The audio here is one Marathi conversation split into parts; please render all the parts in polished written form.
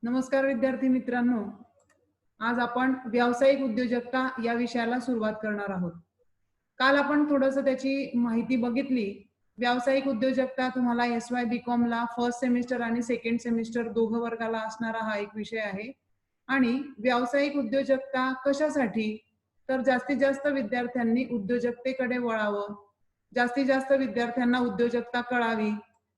नमस्कार विद्यार्थी मित्रांनो, आज आपण व्यावसायिक उद्योजकता या विषयाला सुरुवात करणार आहोत. काल आपण थोडंसं त्याची माहिती बघितली. व्यावसायिक उद्योजकता तुम्हाला SY BCom ला फर्स्ट सेमिस्टर आणि सेकंड सेमिस्टर दोघं वर्गाला असणारा हा एक विषय आहे. आणि व्यावसायिक उद्योजकता कशासाठी? तर जास्तीत जास्त विद्यार्थ्यांनी उद्योजकतेकडे वळावं, जास्तीत जास्त विद्यार्थ्यांना उद्योजकता कळावी,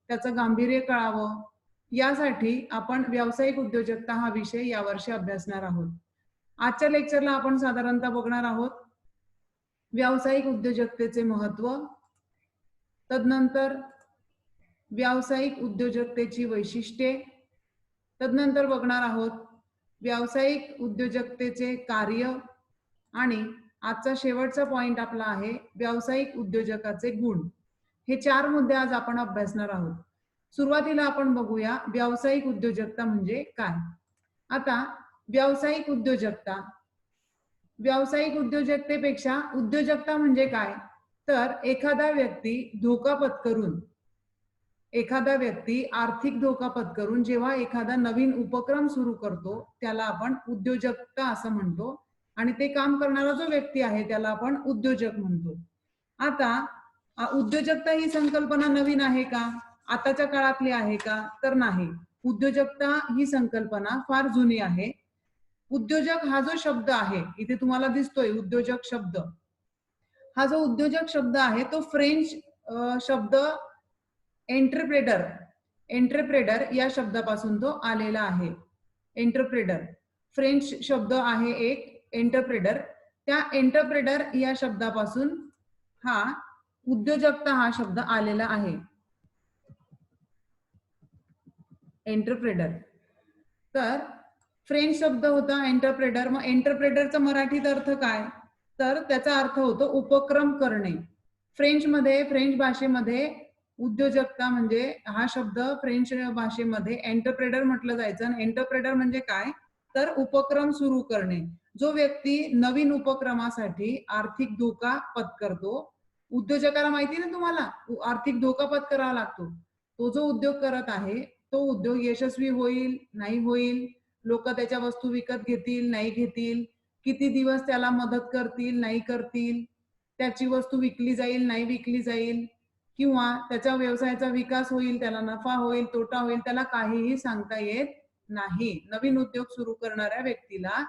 त्याचं गांभीर्य कळावं, यासाठी आपण व्यावसायिक उद्योजकता हा विषय यावर्षी अभ्यासणार आहोत. आजच्या लेक्चरला आपण साधारणतः बघणार आहोत व्यावसायिक उद्योजकतेचे महत्त्व, तदनंतर व्यावसायिक उद्योजकतेची वैशिष्ट्ये, तदनंतर बघणार आहोत व्यावसायिक उद्योजकतेचे कार्य आणि आजचा शेवटचा पॉइंट आपला आहे व्यावसायिक उद्योजकाचे गुण. हे 4 मुद्दे आज आपण अभ्यासणार आहोत. सुरुवातीला आपण बघूया व्यावसायिक उद्योजकता म्हणजे काय. आता व्यावसायिक उद्योजकतेपेक्षा उद्योजकता म्हणजे काय, तर एखादा व्यक्ती आर्थिक धोका पत्करून जेव्हा एखादा नवीन उपक्रम सुरू करतो त्याला आपण उद्योजकता असं म्हणतो आणि ते काम करणारा जो व्यक्ती आहे त्याला आपण उद्योजक म्हणतो. आता उद्योजकता ही संकल्पना नवीन आहे का, आताच्या काळातली आहे का, तर नाही. उद्योजकता ही संकल्पना फार जुनी आहे. उद्योजक हा जो शब्द आहे, इथे तुम्हाला दिसतोय उद्योजक शब्द, हा जो उद्योजक शब्द आहे तो फ्रेंच शब्द एंटरप्रेडर या शब्दापासून तो आलेला आहे. एंटरप्रेडर फ्रेंच शब्द आहे एक एंटरप्रेडर. त्या एंटरप्रेडर या शब्दापासून हा उद्योजकता हा शब्द आलेला आहे. एंटरप्रेडर तर फ्रेंच शब्द होता एंटरप्रेडर. मग एंटरप्रेडरचा मराठीत अर्थ काय, तर त्याचा अर्थ होतो उपक्रम करणे. फ्रेंच भाषेमध्ये उद्योजकता म्हणजे हा शब्द फ्रेंच भाषेमध्ये एंटरप्रेडर म्हटलं जायचं. एंटरप्रेडर म्हणजे काय, तर उपक्रम सुरू करणे. जो व्यक्ती नवीन उपक्रमासाठी आर्थिक धोका पत्करतो, उद्योजकाला माहिती ना तुम्हाला आर्थिक धोका पत्करावा लागतो. तो जो उद्योग करत आहे तो उद्योग यशस्वी होईल नाही होईल, लोक त्याच्या वस्तू विकत घेतील नाही घेतील, किती दिवस त्याला मदत करतील नाही करतील, त्याची वस्तू विकली जाईल नाही विकली जाईल, किंवा त्याच्या व्यवसायाचा विकास होईल, त्याला नफा होईल तोटा होईल, त्याला काहीही सांगता येत नाही. नवीन उद्योग सुरू करणाऱ्या व्यक्तीला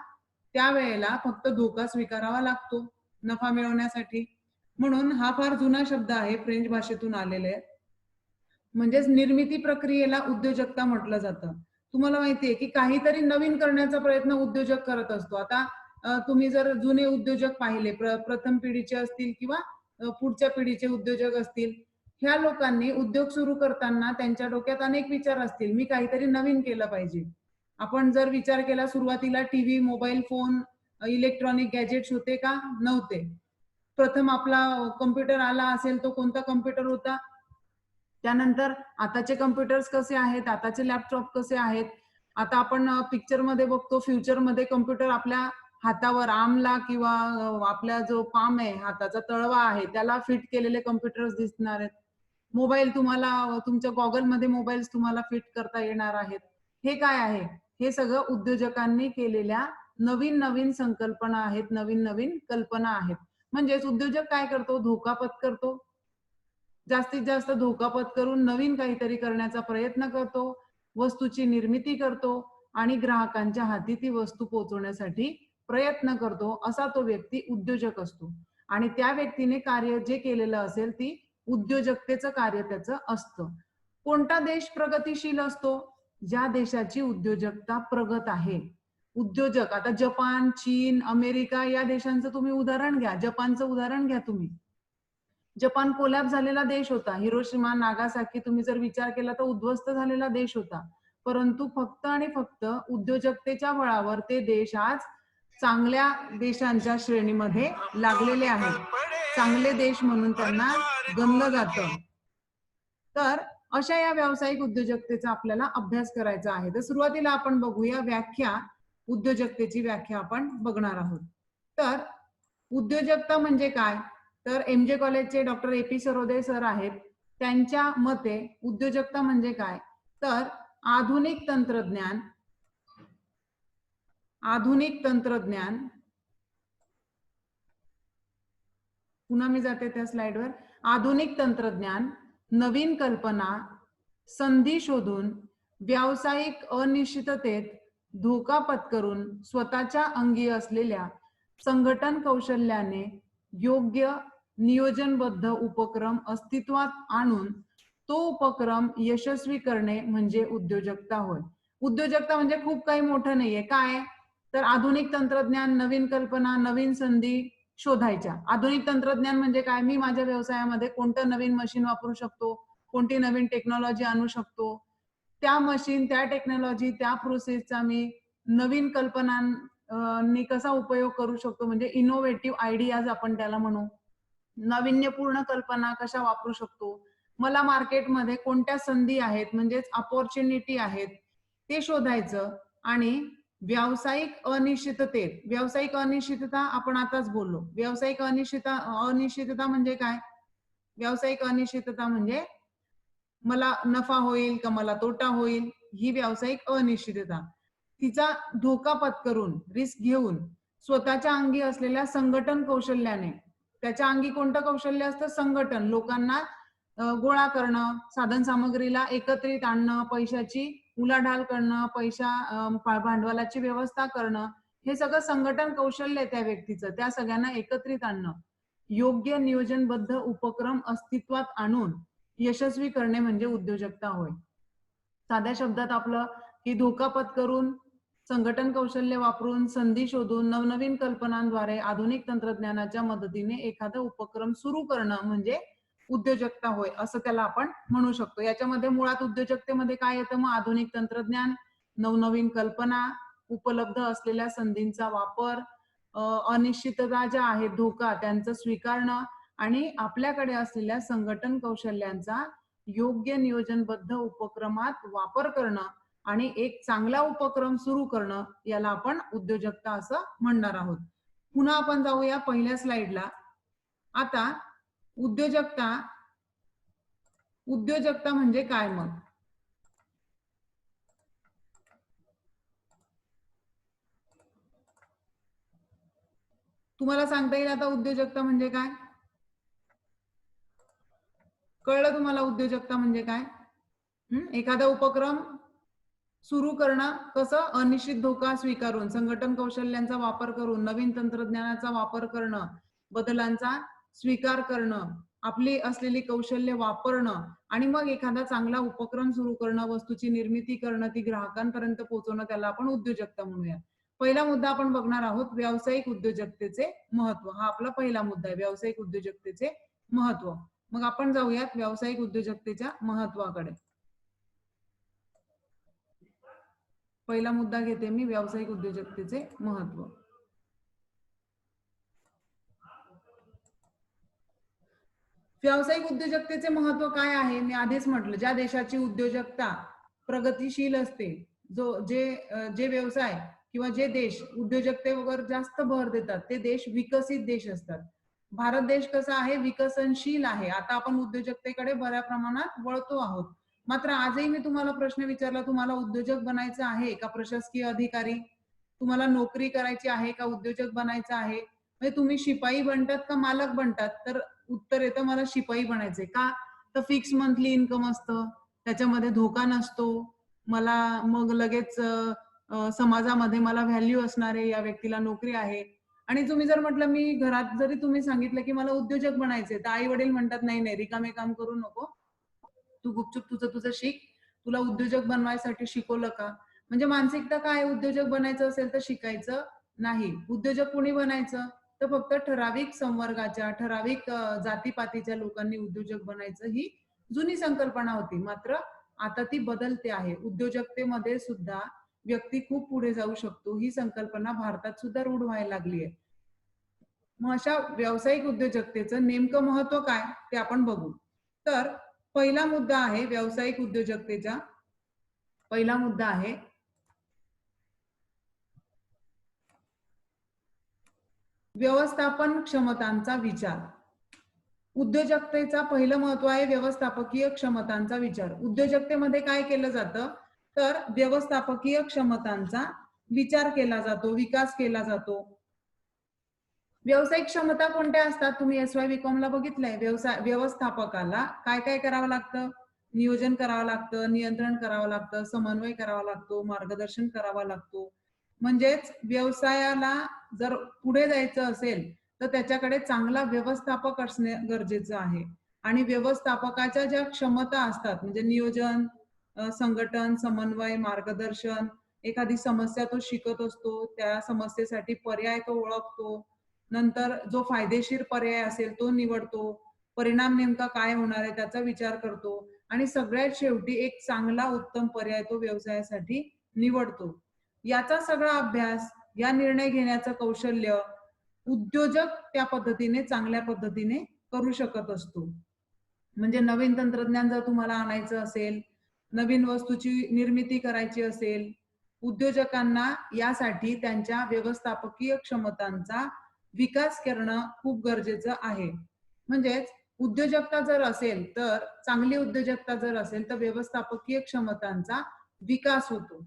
त्यावेळेला फक्त धोका स्वीकारावा लागतो नफा मिळवण्यासाठी. म्हणून हा फार जुना शब्द आहे, फ्रेंच भाषेतून आलेला आहे. म्हणजेच निर्मिती प्रक्रियेला उद्योजकता म्हटलं जातं. तुम्हाला माहितीये की काहीतरी नवीन करण्याचा प्रयत्न उद्योजक करत असतो. आता तुम्ही जर जुने उद्योजक पाहिले, प्रथम पिढीचे असतील किंवा पुढच्या पिढीचे उद्योजक असतील, ह्या लोकांनी उद्योग सुरू करताना त्यांच्या डोक्यात अनेक विचार असतील. मी काहीतरी नवीन केलं पाहिजे. आपण जर विचार केला, सुरुवातीला TV, mobile phone, electronic gadgets होते का, नव्हते. प्रथम आपला कम्प्युटर आला असेल तो कोणता कम्प्युटर होता, त्यानंतर आताचे कम्प्युटर्स कसे आहेत, आताचे लॅपटॉप कसे आहेत. आता आपण पिक्चर मध्ये बघतो फ्युचर मध्ये कम्प्युटर आपल्या हातावर, आर्मला किंवा आपला जो पाम आहे, हाताचा तळवा आहे, त्याला फिट केलेले कम्प्युटर्स दिसणार आहेत. मोबाईल तुम्हाला तुमच्या गॉगल मध्ये मोबाईल्स तुम्हाला फिट करता येणार आहेत. हे काय आहे, हे सगळं उद्योजकांनी केलेल्या नवीन नवीन संकल्पना आहेत, नवीन नवीन कल्पना आहेत. म्हणजेच उद्योजक काय करतो, धोका पत्करतो, जास्तीत जास्त धोका पत्करून नवीन काहीतरी करण्याचा प्रयत्न करतो, वस्तूची निर्मिती करतो आणि ग्राहकांच्या हाती ती वस्तू पोहोचवण्यासाठी प्रयत्न करतो. असा तो व्यक्ती उद्योजक असतो. आणि त्या व्यक्तीने कार्य जे केलेलं असेल ती उद्योजकतेचं कार्य त्याचं असतं. कोणता देश प्रगतिशील असतो, ज्या देशाची उद्योजकता प्रगत आहे. उद्योजक आता जपान, चीन, अमेरिका या देशांचं तुम्ही उदाहरण घ्या. जपानचं उदाहरण घ्या तुम्ही. जपान कोलॅप्स झालेला देश होता. हिरोशिमा, नागासाकी तुम्ही जर विचार केला तर उद्ध्वस्त झालेला देश होता. परंतु फक्त आणि फक्त उद्योजकतेच्या बळावर ते देश आज चांगल्या देशांच्या श्रेणीमध्ये लागलेले आहेत. चांगले देश म्हणून त्यांना गणलं जातं. तर अशा या व्यावसायिक उद्योजकतेचा आपल्याला अभ्यास करायचा आहे. तर सुरुवातीला आपण बघूया व्याख्या. उद्योजकतेची व्याख्या आपण बघणार आहोत. तर उद्योजकता म्हणजे काय, तर MJ कॉलेजचे डॉक्टर AP सरोदे सर आहेत. त्यांच्या मते उद्योजकता म्हणजे काय, तर आधुनिक तंत्रज्ञान, आधुनिक तंत्रज्ञान, पुन्हा मी जाते त्या स्लाइडवर, आधुनिक तंत्रज्ञान, नवीन कल्पना, संधी शोधून, व्यावसायिक अनिश्चिततेत धोका पत्करून स्वतःच्या अंगी असलेल्या संघटन कौशल्याने योग्य नियोजनबद्ध उपक्रम अस्तित्वात आणून तो उपक्रम यशस्वी करणे म्हणजे उद्योजकता होय. उद्योजकता म्हणजे खूप काही मोठं नाहीये. काय तर आधुनिक तंत्रज्ञान, नवीन कल्पना, नवीन संधी शोधायच्या. आधुनिक तंत्रज्ञान म्हणजे काय? मी माझ्या व्यवसायामध्ये कोणतं नवीन मशीन वापरू शकतो, कोणती नवीन टेक्नॉलॉजी आणू शकतो, त्या मशीन, त्या टेक्नॉलॉजी, त्या प्रोसेसचा मी नवीन कल्पनांनी कसा उपयोग करू शकतो, म्हणजे इनोव्हेटिव्ह आयडियाज आपण त्याला म्हणू. नाविन्यपूर्ण कल्पना कशा वापरू शकतो, मला मार्केटमध्ये कोणत्या संधी आहेत, म्हणजेच अपॉर्च्युनिटी आहेत, ते शोधायचं. आणि व्यावसायिक अनिश्चिततेत, व्यावसायिक अनिश्चितता आपण आताच बोललो. व्यावसायिक अनिश्चितता म्हणजे काय? व्यावसायिक अनिश्चितता म्हणजे मला नफा होईल का मला तोटा होईल, ही व्यावसायिक अनिश्चितता. तिचा धोका पत्करून, रिस्क घेऊन, स्वतःच्या अंगी असलेल्या संघटन कौशल्याने, त्याच्या अंगी कोणतं कौशल्य असतं? संघटन, लोकांना गोळा करणं, साधन सामग्रीला एकत्रित आणणं, पैशाची उलाढाल करणं, भांडवलाची व्यवस्था करणं, हे सगळं संघटन कौशल्य आहे त्या व्यक्तीचं. त्या सगळ्यांना एकत्रित आणणं, योग्य नियोजनबद्ध उपक्रम अस्तित्वात आणून यशस्वी करणे म्हणजे उद्योजकता होय. साध्या शब्दात आपलं की धोका पत्करून, संघटन कौशल्य वापरून, संधी शोधून, नवनवीन कल्पनांद्वारे आधुनिक तंत्रज्ञानाच्या मदतीने एखादा उपक्रम सुरू करणं म्हणजे उद्योजकता होय, असं त्याला आपण म्हणू शकतो. याच्यामध्ये मुळात उद्योजकतेमध्ये काय येतं? मग आधुनिक तंत्रज्ञान, नवनवीन कल्पना, उपलब्ध असलेल्या संधींचा वापर, अनिश्चितता ज्या आहेत, धोका, त्यांचं स्वीकारणं आणि आपल्याकडे असलेल्या संघटन कौशल्यांचा योग्य नियोजनबद्ध उपक्रमात वापर करणं आणि एक चांगला उपक्रम सुरू करणं, याला आपण उद्योजकता असं म्हणणार आहोत. पुन्हा आपण जाऊया पहिल्या स्लाइडला. आता उद्योजकता म्हणजे काय? मग तुम्हाला सांगता येईल आता उद्योजकता म्हणजे काय? कळलं तुम्हाला उद्योजकता म्हणजे काय? एखादा उपक्रम सुरू करणं कसं? अनिश्चित धोका स्वीकारून, संघटन कौशल्यांचा वापर करून, नवीन तंत्रज्ञानाचा वापर करणं, बदलांचा स्वीकार करणं, आपली असलेली कौशल्य वापरणं आणि मग एखादा चांगला उपक्रम सुरू करणं, वस्तूची निर्मिती करणं, ती ग्राहकांपर्यंत पोहोचवणं, त्याला आपण उद्योजकता म्हणूया. पहिला मुद्दा आपण बघणार आहोत व्यावसायिक उद्योजकतेचे महत्व. हा आपला पहिला मुद्दा आहे, व्यावसायिक उद्योजकतेचे महत्व. मग आपण जाऊयात व्यावसायिक उद्योजकतेच्या महत्वाकडे. पहिला मुद्दा घेते मी, व्यावसायिक उद्योजकतेचे महत्व. व्यावसायिक उद्योजकतेचे महत्व काय आहे? मी आधीच म्हटलं, ज्या देशाची उद्योजकता प्रगतिशील असते, जे व्यवसाय किंवा जे देश उद्योजकतेवर जास्त भर देतात, ते देश विकसित देश असतात. भारत देश कसा आहे? विकसनशील आहे. आता आपण उद्योजकतेकडे बऱ्या प्रमाणात वळतो आहोत. मात्र आजही मी तुम्हाला प्रश्न विचारला, तुम्हाला उद्योजक बनायचं आहे का प्रशासकीय अधिकारी? तुम्हाला नोकरी करायची आहे का उद्योजक बनायचं आहे? म्हणजे तुम्ही शिपाई बनतात का मालक बनतात? तर उत्तर येतं मला शिपाई बनायचंय. का? तर फिक्स मंथली इन्कम असतं, त्याच्यामध्ये धोका नसतो, मला मग लगेच समाजामध्ये मला व्हॅल्यू असणारे या व्यक्तीला नोकरी आहे. आणि तुम्ही जर म्हटलं, मी घरात जरी तुम्ही सांगितलं की मला उद्योजक बनायचे, तर आई वडील म्हणतात नाही नाही, रिकामे काम करू नको, तू गुपचूप तुझं शिक, तुला उद्योजक बनवायसाठी शिकवलं का? म्हणजे मानसिकता काय? उद्योजक बनायचं असेल तर शिकायचं नाही. उद्योजक कोणी बनायचं? तर फक्त ठराविक संवर्गाच्या, ठराविक जातीपातीच्या लोकांनी उद्योजक बनायचं, ही जुनी संकल्पना होती. मात्र आता ती बदलते आहे. उद्योजकतेमध्ये सुद्धा व्यक्ती खूप पुढे जाऊ शकतो, ही संकल्पना भारतात सुद्धा रूढ व्हायला लागली आहे. मग अशा व्यावसायिक उद्योजकतेचं नेमकं महत्व काय ते आपण बघू. तर पहिला मुद्दा आहे व्यावसायिक उद्योजकतेचा, पहिला मुद्दा आहे व्यवस्थापन क्षमतांचा विचार. उद्योजकतेचा पहिलं महत्व आहे व्यवस्थापकीय क्षमतांचा विचार. उद्योजकतेमध्ये काय केलं जातं? तर व्यवस्थापकीय क्षमतांचा विचार केला जातो, विकास केला जातो. व्यावसायिक क्षमता कोणत्या असतात? तुम्ही SY-BCom ला बघितलंय. व्यवस्थापकाला काय काय करावं लागतं? नियोजन करावं लागतं, नियंत्रण करावं लागतं, समन्वय करावा लागतो, मार्गदर्शन करावा लागतो. म्हणजेच व्यवसायाला जर पुढे जायचं असेल तर त्याच्याकडे चांगला व्यवस्थापक असणे गरजेचं आहे. आणि व्यवस्थापकाच्या ज्या क्षमता असतात म्हणजे नियोजन, संघटन, समन्वय, मार्गदर्शन, एखादी समस्या तो शिकत असतो, त्या समस्येसाठी पर्याय तो ओळखतो. नंतर जो फायदेशीर पर्याय असेल तो निवडतो. परिणाम नेमका काय होणार आहे त्याचा विचार करतो आणि सगळ्यात शेवटी एक चांगला उत्तम पर्याय तो व्यवसायासाठी निवडतो. याचा सगळा अभ्यास, या निर्णय घेण्याचं कौशल्य उद्योजक त्या पद्धतीने चांगल्या पद्धतीने करू शकत असतो. म्हणजे नवीन तंत्रज्ञान जर तुम्हाला आणायचं असेल, नवीन वस्तूची निर्मिती करायची असेल, उद्योजकांना यासाठी त्यांच्या व्यवस्थापकीय क्षमतांचा विकास करणं खूप गरजेचं आहे. म्हणजेच उद्योजकता जर असेल तर चांगली उद्योजकता जर असेल तर व्यवस्थापकीय क्षमतांचा विकास होतो.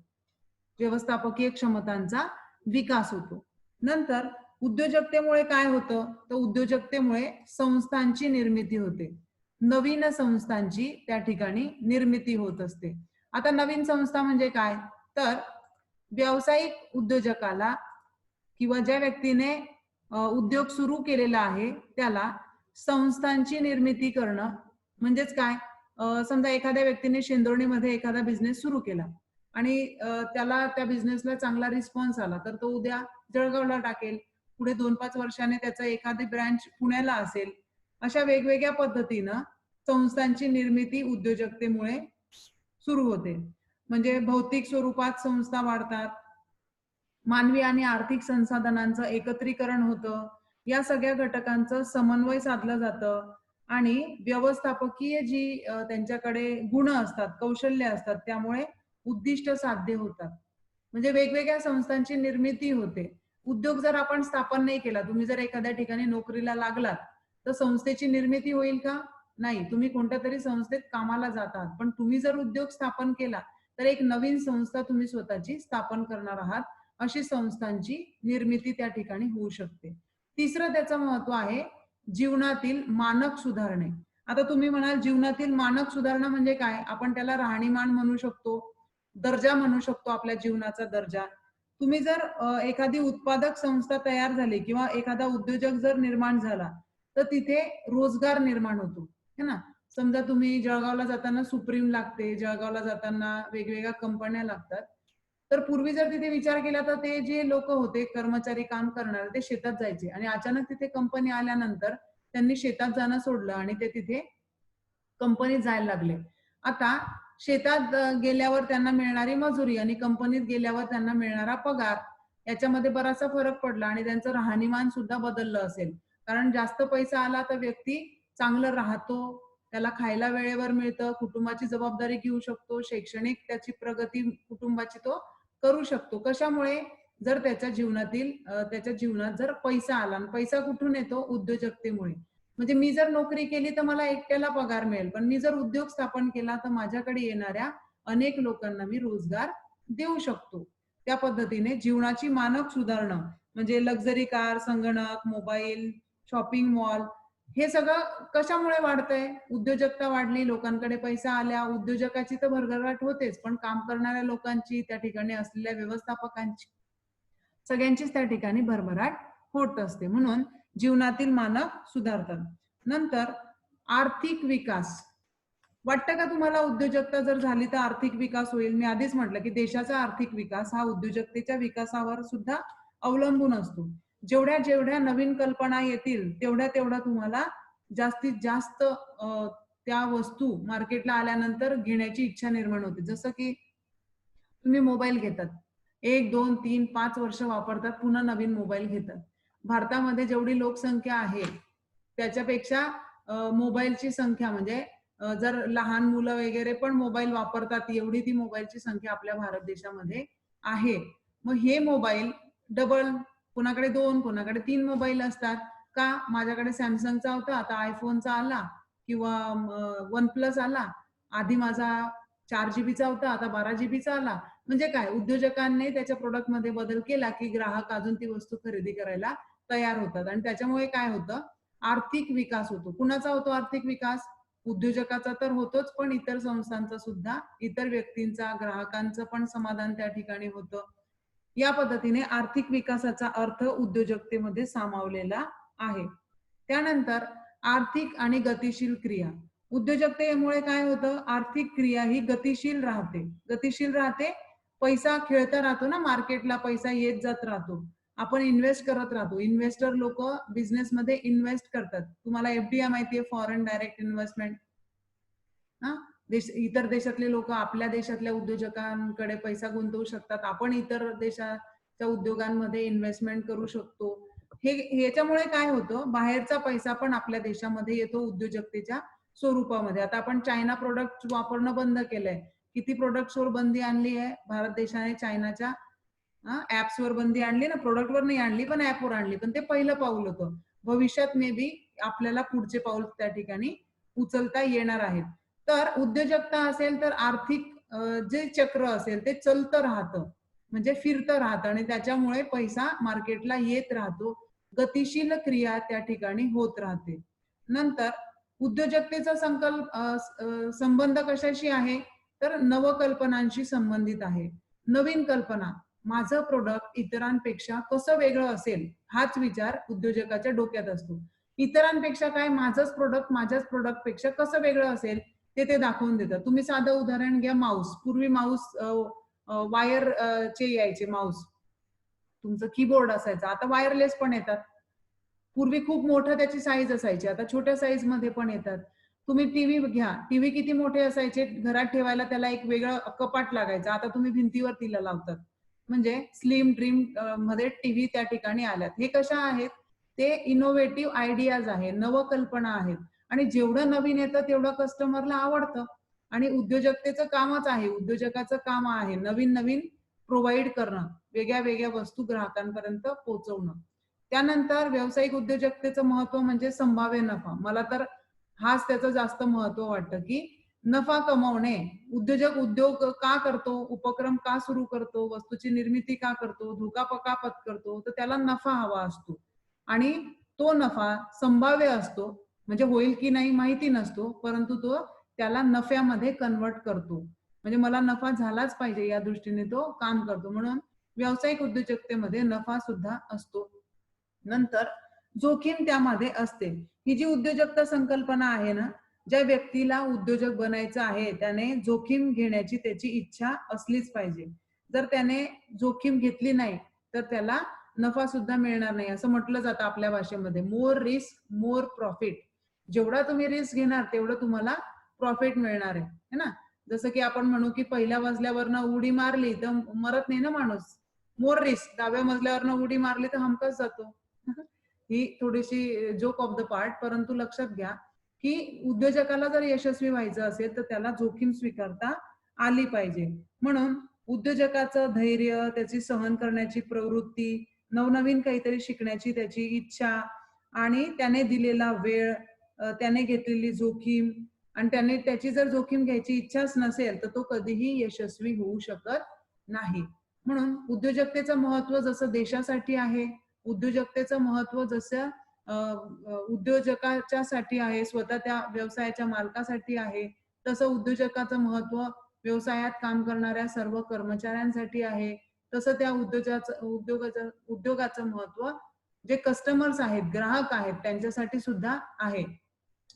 व्यवस्थापकीय क्षमतांचा विकास होतो. नंतर उद्योजकतेमुळे काय होतं? तर उद्योजकतेमुळे संस्थांची निर्मिती होते. नवीन संस्थांची त्या ठिकाणी निर्मिती होत असते. आता नवीन संस्था म्हणजे काय? तर व्यावसायिक उद्योजकाला किंवा ज्या व्यक्तीने उद्योग सुरू केलेला आहे त्याला संस्थांची निर्मिती करणं म्हणजेच काय? समजा एखाद्या व्यक्तीने शेंदोर्णीमध्ये एखादा बिझनेस सुरू केला आणि त्याला त्या बिझनेसला चांगला रिस्पॉन्स आला तर तो उद्या जळगावला टाकेल. पुढे 2-5 वर्षाने त्याचा एखादी ब्रँच पुण्याला असेल. अशा वेगवेगळ्या पद्धतीनं संस्थांची निर्मिती उद्योजकतेमुळे सुरू होते. म्हणजे भौतिक स्वरूपात संस्था वाढतात. मानवी आणि आर्थिक संसाधनांचं एकत्रीकरण होतं. या सगळ्या घटकांचं समन्वय साधलं जातं आणि व्यवस्थापकीय जी त्यांच्याकडे गुण असतात, कौशल्य असतात त्यामुळे उद्दिष्ट साध्य होतात. म्हणजे वेगवेगळ्या संस्थांची निर्मिती होते. उद्योग जर आपण स्थापन नाही केला, तुम्ही जर एखाद्या ठिकाणी नोकरीला लागलात, तर संस्थेची निर्मिती होईल का? नाही. तुम्ही कोणत्यातरी संस्थेत कामाला जातात. पण तुम्ही जर उद्योग स्थापन केला, तर एक नवीन संस्था तुम्ही स्वतःची स्थापन करणार आहात. अशी संस्थांची निर्मिती त्या ठिकाणी होऊ शकते. तिसरं त्याचं महत्व आहे जीवनातील मानक सुधारणे. आता तुम्ही म्हणाल जीवनातील मानक सुधारणा म्हणजे काय? आपण त्याला राहणीमान म्हणू शकतो, दर्जा म्हणू शकतो, आपल्या जीवनाचा दर्जा. तुम्ही जर एखादी उत्पादक संस्था तयार झाली किंवा एखादा उद्योजक जर निर्माण झाला, तर तिथे रोजगार निर्माण होतो, है ना? समजा तुम्ही जळगावला जाताना सुप्रीम लागते, जळगावला जाताना वेगवेगळ्या कंपन्या लागतात. तर पूर्वी जर तिथे विचार केला तर ते जे लोक होते कर्मचारी काम करणारे ते शेतात जायचे आणि अचानक तिथे कंपनी आल्यानंतर त्यांनी शेतात जाणं सोडलं आणि ते तिथे कंपनीत जायला लागले. आता शेतात गेल्यावर त्यांना मिळणारी मजुरी आणि कंपनीत गेल्यावर त्यांना मिळणारा पगार याच्यामध्ये बराचसा फरक पडला आणि त्यांचं राहणीमान सुद्धा बदललं असेल. कारण जास्त पैसा आला तर व्यक्ती चांगलं राहतो, त्याला खायला वेळेवर मिळतं, कुटुंबाची जबाबदारी घेऊ शकतो, शैक्षणिक त्याची प्रगती कुटुंबाची तो करू शकतो. कशामुळे? जर त्याच्या जीवनात जर पैसा आला आणि पैसा कुठून येतो? उद्योजकतेमुळे. म्हणजे मी जर नोकरी केली तर मला एकट्याला पगार मिळेल, पण मी जर उद्योग स्थापन केला तर माझ्याकडे येणाऱ्या अनेक लोकांना मी रोजगार देऊ शकतो. त्या पद्धतीने जीवनाची मानक सुधारणं म्हणजे लक्झरी कार, संगणक, मोबाईल, शॉपिंग मॉल हे सगळं कशामुळे वाढतंय? उद्योजकता वाढली, लोकांकडे पैसा आल्या, उद्योजकाची तर भरभराट होतेच, पण काम करणाऱ्या लोकांची, त्या ठिकाणी असलेल्या व्यवस्थापकांची, सगळ्यांचीच त्या ठिकाणी भरभराट होत असते. म्हणून जीवनातील मानक सुधारतात. नंतर आर्थिक विकास. वाटतं का तुम्हाला उद्योजकता जर झाली तर आर्थिक विकास होईल? मी आधीच म्हटलं की देशाचा आर्थिक विकास हा उद्योजकतेच्या विकासावर सुद्धा अवलंबून असतो. जेवढ्या जेवढ्या नवीन कल्पना येतील तेवढ्या तुम्हाला जास्तीत जास्त त्या वस्तू मार्केटला आल्यानंतर घेण्याची इच्छा निर्माण होते. जसं की तुम्ही मोबाईल घेतात. 1, 2, 3, 5 वर्ष वापरतात, पुन्हा नवीन मोबाईल घेतात. भारतामध्ये जेवढी लोकसंख्या आहे, त्याच्यापेक्षा मोबाईलची संख्या म्हणजे जर लहान मुलं वगैरे पण मोबाईल वापरतात, एवढी ती मोबाईलची संख्या आपल्या भारत देशामध्ये आहे. मग हे मोबाईल डबल कोणाकडे 2, कोणाकडे 3 मोबाईल असतात. का? माझ्याकडे Samsungचा होता, आता iPhoneचा आला किंवा OnePlus आला. आधी माझा 4 जीबीचा होता, आता 12 जीबीचा आला. म्हणजे काय, उद्योजकांनी त्याच्या प्रोडक्टमध्ये बदल केला की ग्राहक अजून ती वस्तू खरेदी करायला तयार होतात आणि त्याच्यामुळे काय होतं, आर्थिक विकास होतो. कुणाचा होतो आर्थिक विकास? उद्योजकाचा तर होतोच, पण इतर संस्थांचा सुद्धा, इतर व्यक्तींचा, ग्राहकांचं पण समाधान त्या ठिकाणी होतं. या पद्धतीने आर्थिक विकासाचा अर्थ उद्योजकतेमध्ये सामावलेला आहे. त्यानंतर आर्थिक आणि गतिशील क्रिया. उद्योजकतेमुळे काय होतं, आर्थिक क्रिया ही गतिशील राहते. गतिशील राहते, पैसा खेळता राहतो ना, मार्केटला पैसा येत जात राहतो. आपण इन्व्हेस्ट करत राहतो. इन्व्हेस्टर लोक बिझनेसमध्ये इन्व्हेस्ट करतात. तुम्हाला एफडीआय माहितीये, फॉरेन डायरेक्ट इन्व्हेस्टमेंट. इतर देशातले लोक आपल्या देशातल्या उद्योजकांकडे पैसा गुंतवू शकतात. आपण इतर देशाच्या उद्योगांमध्ये इन्व्हेस्टमेंट करू शकतो. ह्याच्यामुळे काय होतं, बाहेरचा पैसा पण आपल्या देशामध्ये येतो उद्योजकतेच्या स्वरूपामध्ये. आता आपण चायना प्रोडक्ट वापरणं बंद केलंय. किती प्रोडक्ट्सवर बंदी आणली आहे भारत देशाने? चायनाच्या ऍप्सवर बंदी आणली ना, प्रोडक्टवर नाही आणली, पण ऍपवर आणली. पण ते पहिलं पाऊल होतं. भविष्यात मे बी आपल्याला पुढचे पाऊल त्या ठिकाणी उचलता येणार आहेत. तर उद्योजकता असेल तर आर्थिक जे चक्र असेल ते चलतं राहतं, म्हणजे फिरतं राहतं आणि त्याच्यामुळे पैसा मार्केटला येत राहतो. गतिशील क्रिया त्या ठिकाणी होत राहते. नंतर उद्योजकतेचा संबंध कशाशी आहे, तर नवकल्पनांशी संबंधित आहे. नवीन कल्पना, माझं प्रोडक्ट इतरांपेक्षा कसं वेगळं असेल, हाच विचार उद्योजकाच्या डोक्यात असतो. इतरांपेक्षा काय, माझंच प्रोडक्ट माझ्याच प्रोडक्ट पेक्षा कसं वेगळं असेल ते दाखवून देतात. तुम्ही साधं उदाहरण घ्या, माऊस. पूर्वी माऊस वायर चे यायचे माऊस, तुमचं कीबोर्ड असायचं. आता वायरलेस पण येतात. पूर्वी खूप मोठं त्याची साईज असायची, आता छोट्या साईज मध्ये पण येतात. तुम्ही टीव्ही घ्या, टीव्ही किती मोठे असायचे, घरात ठेवायला त्याला एक वेगळं कपाट लागायचं. आता तुम्ही भिंतीवर तिला लावतात. म्हणजे स्लिम ड्रीम मध्ये टीव्ही त्या ठिकाणी आल्यात. हे कशा आहेत, ते इनोव्हेटिव्ह आयडियाज आहे, नवकल्पना आहेत. आणि जेवढं नवीन येतं तेवढं कस्टमरला आवडतं. आणि उद्योजकतेचं कामच आहे, उद्योजकाचं काम आहे नवीन नवीन प्रोव्हाइड करणं, वेगळ्या वेगळ्या वस्तू ग्राहकांपर्यंत पोहोचवणं. त्यानंतर व्यावसायिक उद्योजकतेचं महत्व म्हणजे संभाव्य नफा. मला तर हाच त्याचं जास्त महत्व वाटतं की नफा कमवणे. उद्योजक उद्योग का करतो, उपक्रम का सुरू करतो, वस्तूची निर्मिती का करतो, धोका का पत्करतो, तर त्याला नफा हवा असतो. आणि तो नफा संभाव्य असतो, म्हणजे होईल की नाही माहिती नसतो, परंतु तो त्याला नफ्यामध्ये कन्वर्ट करतो. म्हणजे मला नफा झालाच पाहिजे या दृष्टीने तो काम करतो. म्हणून व्यावसायिक उद्योजकतेमध्ये नफा सुद्धा असतो. नंतर जोखीम त्यामध्ये असते. ही जी उद्योजकता संकल्पना आहे ना, ज्या व्यक्तीला उद्योजक बनायचं आहे त्याने जोखीम घेण्याची त्याची इच्छा असलीच पाहिजे. जर त्याने जोखीम घेतली नाही तर त्याला नफा सुद्धा मिळणार नाही. असं म्हटलं जातं आपल्या भाषेमध्ये, मोर रिस्क मोर प्रॉफिट. जेवढा तुम्ही रिस्क घेणार तेवढं तुम्हाला प्रॉफिट मिळणार आहे, है ना. जसं की आपण म्हणू की पहिल्या मजल्यावरनं उडी मारली तर मरत नाही ना माणूस. मोर रिस्क, 10व्या मजल्यावरनं उडी मारली तर हमखास जातो. ही थोडीशी जोक ऑफ द पार्ट, परंतु लक्षात घ्या की उद्योजकाला जर यशस्वी व्हायचं असेल तर त्याला जोखीम स्वीकारता आली पाहिजे. म्हणून उद्योजकाचं धैर्य, त्याची सहन करण्याची प्रवृत्ती, नवनवीन काहीतरी शिकण्याची त्याची इच्छा आणि त्याने दिलेला वेळ, त्याने घेतलेली जोखीम, आणि त्याने त्याची जर जोखीम घ्यायची इच्छाच नसेल तर तो कधीही यशस्वी होऊ शकत नाही. म्हणून उद्योजकतेचं महत्व जसं देशासाठी आहे, उद्योजकतेचं महत्व जसं उद्योजकाच्यासाठी आहे, स्वतः त्या व्यवसायाच्या मालकासाठी आहे, तसं उद्योजकाचं महत्व व्यवसायात काम करणाऱ्या सर्व कर्मचाऱ्यांसाठी आहे. तसं त्या उद्योगाचं महत्व जे कस्टमर्स आहेत, ग्राहक आहेत, त्यांच्यासाठी सुद्धा आहे.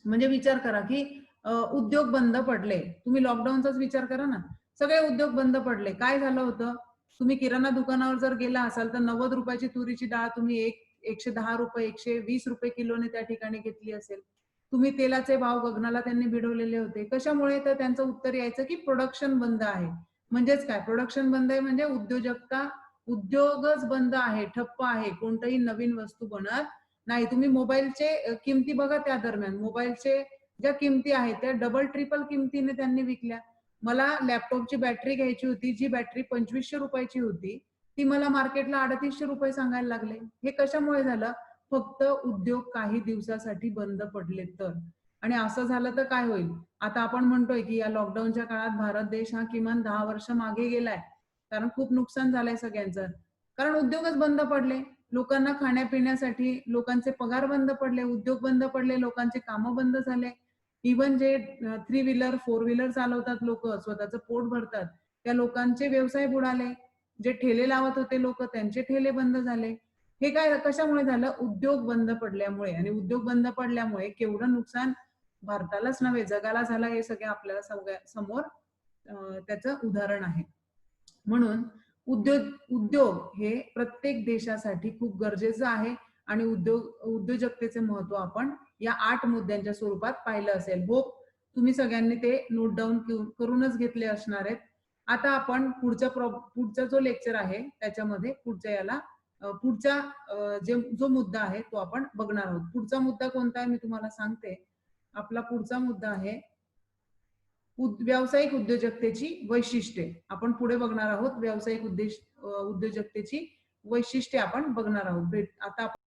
म्हणजे विचार करा की उद्योग बंद पडले. तुम्ही लॉकडाऊनचाच विचार करा ना, सगळे उद्योग बंद पडले. काय झालं होतं, तुम्ही किराणा दुकानावर जर गेला असाल तर 90 रुपयाची तुरीची डाळ तुम्ही 110 रुपये 120 रुपये किलोने त्या ठिकाणी घेतली असेल. तुम्ही तेलाचे भाव गगनाला त्यांनी भिडवलेले होते. कशामुळे, तर त्यांचं उत्तर यायचं की प्रोडक्शन बंद आहे. म्हणजेच काय, प्रोडक्शन बंद आहे म्हणजे उद्योगच बंद आहे, ठप्प आहे, कोणतंही नवीन वस्तू बनत नाही. तुम्ही मोबाईलचे किमती बघा, त्या दरम्यान मोबाईलचे ज्या किमती आहेत त्या डबल ट्रिपल किमतीने त्यांनी विकल्या. मला लॅपटॉपची बॅटरी घ्यायची होती, जी बॅटरी 2500 रुपयाची होती, ती मला मार्केटला 3800 रुपये सांगायला लागले. हे कशामुळे झालं, फक्त उद्योग काही दिवसासाठी बंद पडले तर. आणि असं झालं तर काय होईल? आता आपण म्हणतोय की या लॉकडाऊनच्या काळात भारत देश हा किमान 10 वर्ष मागे गेलाय. कारण खूप नुकसान झालंय सगळ्यांचं. कारण उद्योगच बंद पडले. लोकांना खाण्यापिण्यासाठी लोकांचे पगार बंद पडले, उद्योग बंद पडले, लोकांचे कामं बंद झाले. इव्हन जे 3 व्हीलर, 4 व्हीलर चालवतात लोकं, स्वतःचं पोट भरतात, त्या लोकांचे व्यवसाय बुडाले. जे ठेले लावत होते लोकं, त्यांचे ठेले बंद झाले. हे काय कशामुळे झालं? उद्योग बंद पडल्यामुळे आणि उद्योग बंद पडल्यामुळे केवढं नुकसान भारतालाच नव्हे, जगाला झालं हे सगळं आपल्याला समोर त्याचं उदाहरण आहे. म्हणून उद्योग हे प्रत्येक देशासाठी खूप गरजेचं आहे आणि उद्योजकतेचे महत्व आपण या 8 मुद्द्यांच्या स्वरूपात पाहिलं असेल. होप तुम्ही सगळ्यांनी ते नोट डाउन करूनच घेतले असणार आहेत. आता आपण पुढचा जो लेक्चर आहे त्याच्यामध्ये पुढचा जो मुद्दा आहे तो आपण बघणार आहोत. पुढचा मुद्दा कोणता आहे मी तुम्हाला सांगते. आपला पुढचा मुद्दा आहे व्यावसायिक उद्योजकतेची वैशिष्ट्ये. आपण पुढे बघणार आहोत व्यावसायिक उद्योजकतेची वैशिष्ट्ये आपण बघणार आहोत. आता